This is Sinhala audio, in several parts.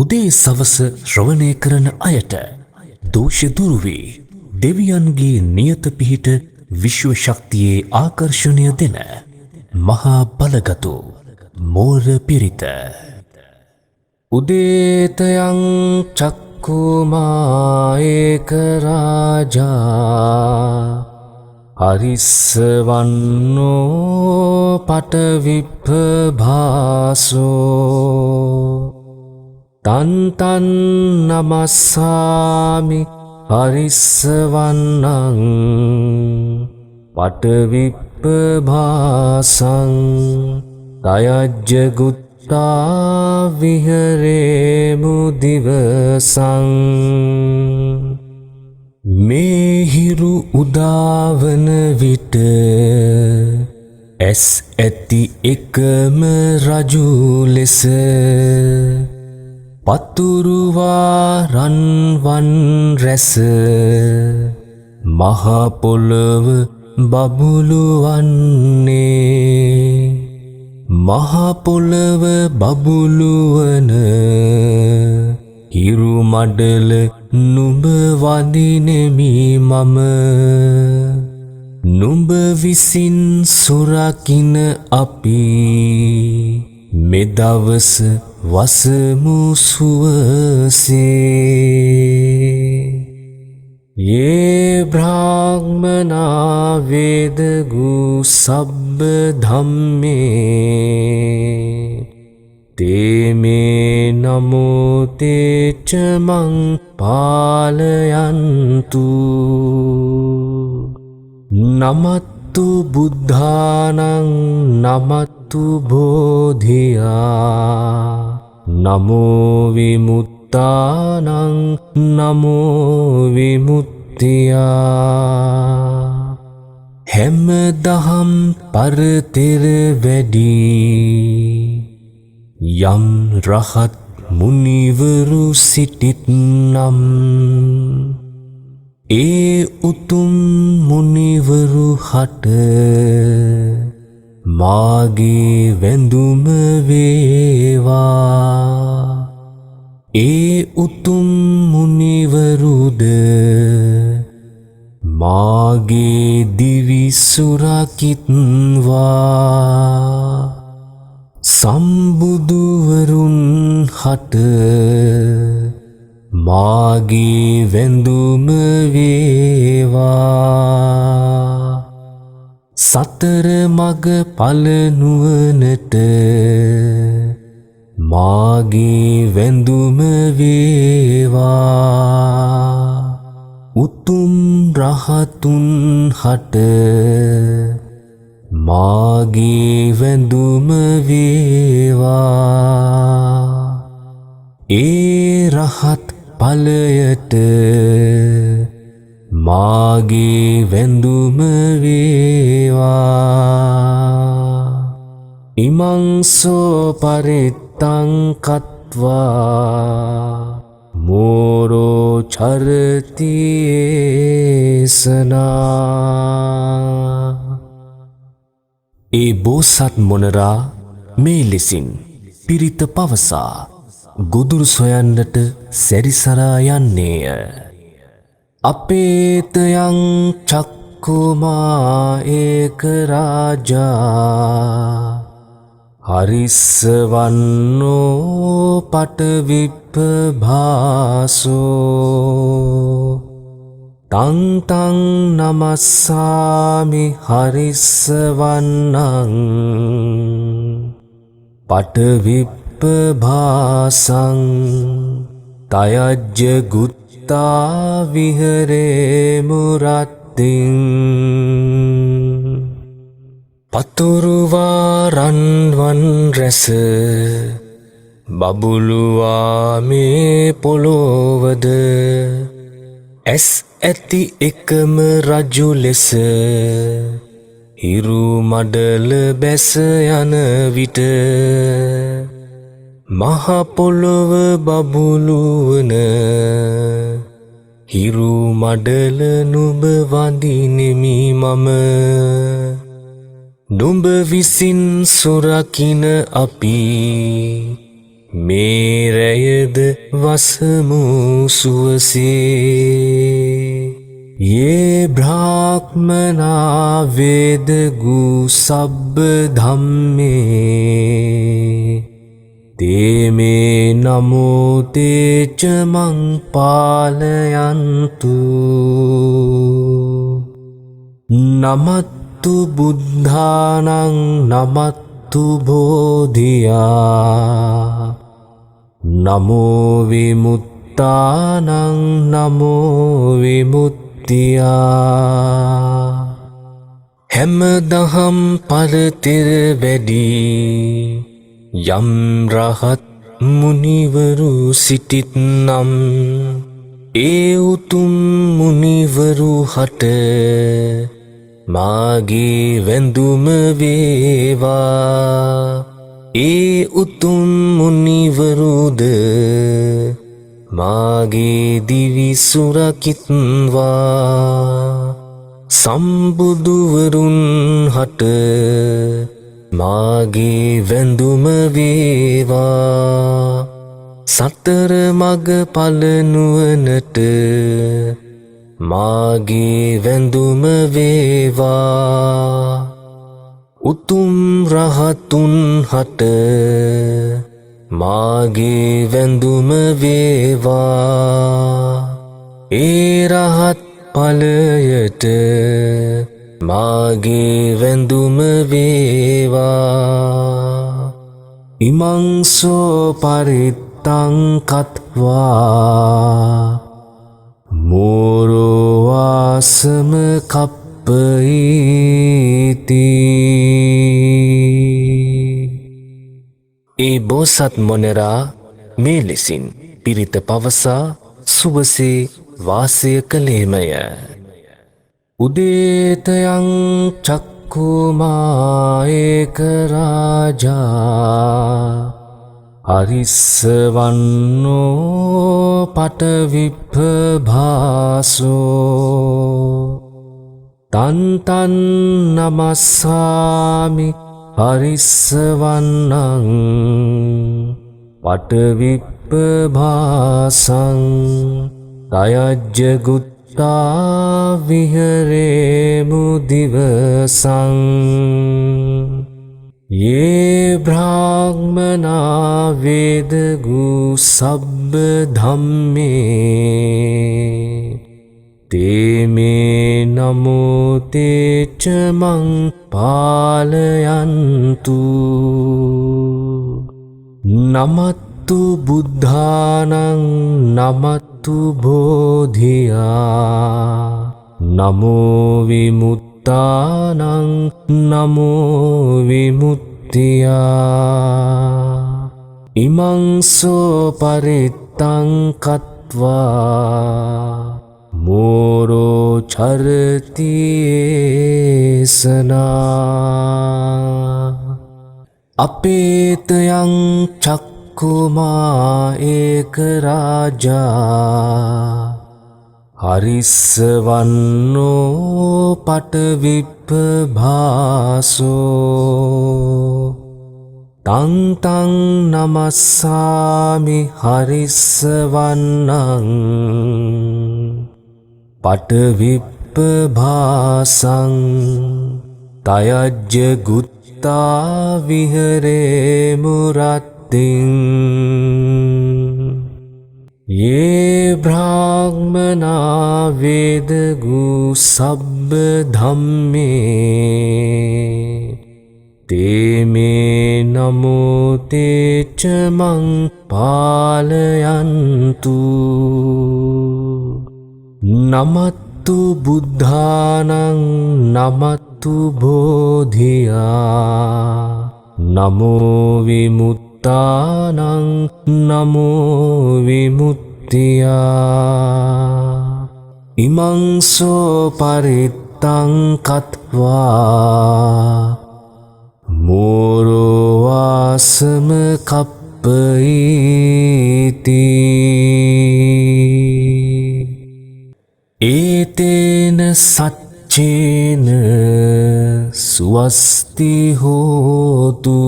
උදේ සවස ශ්‍රවණය කරන අයට දෝෂ දුරු වේ. දෙවියන්ගේ නියත පිහිට විශ්ව ශක්තියේ ආකර්ෂණය දෙන මහා බලගතු මෝර පිරිත. උදේතයං චක්කුමා ඒක රාජා හරිස්සවන්නෝ පටවිප්පභාසෝ තන්තන් නමස්සාමි හරිස්සවන්නං පටවිප්පභාසං තයජ්ජ ගුත්තා විහරේමු දිවසං. මේ හිරු උදාවන විට ඇස් ඇති එකම රජු ලෙස පතුරුවා රන්වන් රැස මහ පොළව බබුලු වන්නේ. මහ පොළව බබුලු වන හිරු මඩල නුඹ වඳිනෙමි මම. නුඹ විසින් සුරකින අපි මෙදවස වසමු සුවසේ. යේ බ්‍රාහ්මනා වේදගු සබ්බ ධම්මේ තේමේ නමෝ තේච මං පාලයන්තු. නමත්තු බුද්ධානං නමත්තු බෝධියා නමෝ විමුත්තානං නමෝ විමුක්තියා. හැම දහම් පරතෙර වැඩි යම් රහත් මුනිවරු සිටිත් නම් ඒ උතුම් මුනිවරු හට මාගේ වැඳුම වේවා. ඒ උතුම් මුනිවරුද මාගේ දිවි සුරකිත්වා. සම්බුදුවරුන් හට මාගේ වැඳුම වේවා. සතර මග ඵල නුවණට මාගේ වැඳුම වේවා. උතුම් රහතුන් හට මාගේ වැඳුම වේවා. ඒ රහත් ඵලයට මාගේ වැඳුම වේවා. ඉමං සෝ පරිත්තං කତ୍වා මෝරෝ චරති ඒසනා. ඒ බෝසත් මොනරා මේ ලෙසින් පිරිත පවසා ගොදුරු සොයන්නට සැරිසරා යන්නේය. අපේතයං චක්කුමා ඒක රාජා හරිස්සවන්නෝ පටවිප්පභාසෝ තන්තං නමස්සාමි හරිස්සවන්නං පටවිප්පභාසං තයජ්ජ ගුත්තා විහරේමු රත්තිං. පතුරුවා රන්වන් රැස බබුලුවා මේ පොළොවද ඇස් ඇති එකම රජු ලෙස හිරු මඩල බැස යන විට මහ පොළොව බබුලුවන හිරු මඩල නුඹ වඳිනෙමි මම. නුඹ විසින් සුරකින අපි මේරයද වසමු සුවසේ යේ බ්‍රාහ්මනා වේදගු සබ්බ ධම්මේ තේමේ නමෝ තේච මං පාලයන්තු නමත්තු බුද්ධානං නමත්තු බෝධියා නමෝ විමුත්තානං නමෝ විමුක්තියා හැම දහම් පරතෙර වැඩි යම් රහත් මුනිවරු සිටිත් නම් ඒ උතුම් මුනිවරු හට මාගේ වැඳුම වේවා ඒ උතුම් මුනිවරුද මාගේ දිවි සුරකිත්වා සම්බුදුවරුන් හට මාගේ වැඳුම වේවා සතර මග ඵල නුවණට මාගේ වැඳුම වේවා උතුම් රහතුන් හට මාගේ වැඳුම වේවා ඒ රහත් ඵලයට මාගේ වැඳුම වේවා ඉමංසෝ පරිත්තං කତ୍වා මෝරෝ වාසම කප්පයිති ඒ බෝසත් මොනරා මේ ලෙසින් පිරිත පවසා සුවසේ වාසය කළේමය උදේතයං චක්කුමා ඒක රාජා අරිස්සවන්නෝ පටවිප්පභාසෝ තන්තන් නමස්සාමි අරිස්සවන්නං පටවිප්පභාසං තයජ්ජ ගුත්තා විහරේමු දිවසං යේ බ්‍රාහ්මනා වේදගු සබ්බ ධම්මේ තේමේ නමෝ තේච මං පාලයන්තු නමත්තු බුද්ධානං නමත්තු බෝධියා නමෝ විමුක්තානං නමෝ විමුක්තියා ඉමංසෝ පරිත්තං කତ୍වා මෝරෝ චරති ඒසනා අපේතයං චක්කුමා ඒක රාජා හරිස්සවන්නෝ පටවිප්පභාසෝ තන්තං නමස්සාමි හරිස්සවන්නං පටවිප්පභාසං තයජ්ජ ගුත්තා විහරේමු රත්තිං යේ බ්‍රාහ්මනා වේදගු සබ්බ ධම්මේ තේමේ නමෝ තේච මං පාලයන්තු නමත්තු බුද්ධානං නමත්තු බෝධියා නමෝ විමුක්තානං නමෝ විමුක්තියා ඉමංසෝ පරිත්තං කତ୍වා මෝරෝ වාසම කප්පයිති ඒතේන සච්චේන සුවස්ති හෝතු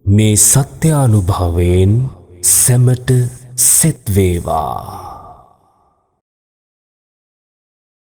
මේ මේ සත්‍යානුභවයෙන් සැමට සෙත් වේවා.